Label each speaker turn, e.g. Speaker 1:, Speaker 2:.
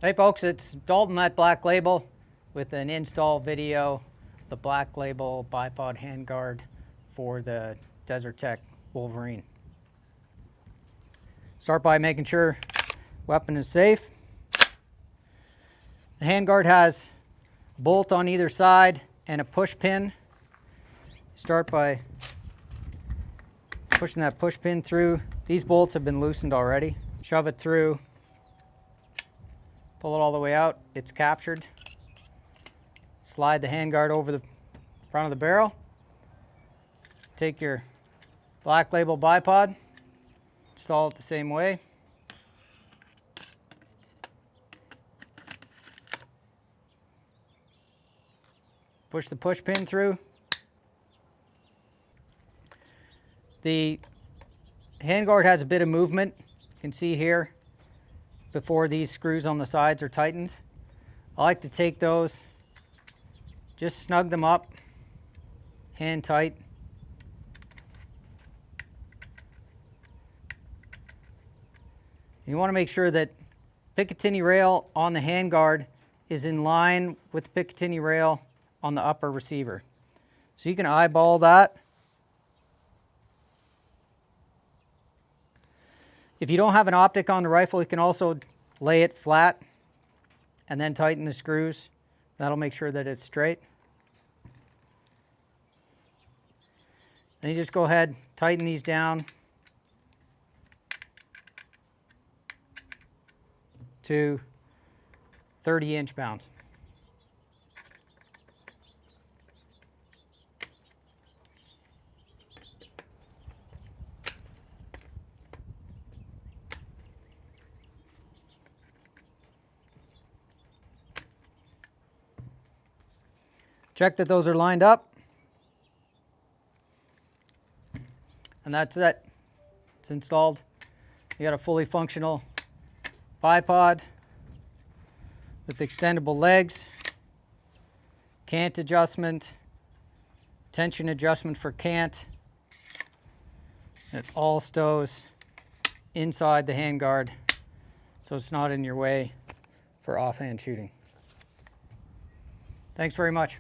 Speaker 1: Hey folks, it's Dalton at Black Label with an install video, the Black Label Bipod Handguard for the Desert Tech WLVRN. Start by making sure weapon is safe. The handguard has a bolt on either side and a push pin. Start by pushing that push pin through. These bolts have been loosened already. Shove it through. Pull it all the way out, it's captured. Slide the handguard over the front of the barrel. Take your Black Label bipod, install it the same way. Push the push pin through. The handguard has a bit of movement, you can see here, before these screws on the sides are tightened. I like to take those, just snug them up, hand tight. You want to make sure that Picatinny rail on the handguard is in line with the Picatinny rail on the upper receiver. So you can eyeball that. If you don't have an optic on the rifle, you can also lay it flat and then tighten the screws. That'll make sure that it's straight. Then you just go ahead, tighten these down to 30-inch bounds. Check that those are lined up. And that's it. It's installed. You got a fully functional bipod with extendable legs, cant adjustment, tension adjustment for cant. It all stows inside the handguard, so it's not in your way for offhand shooting. Thanks very much.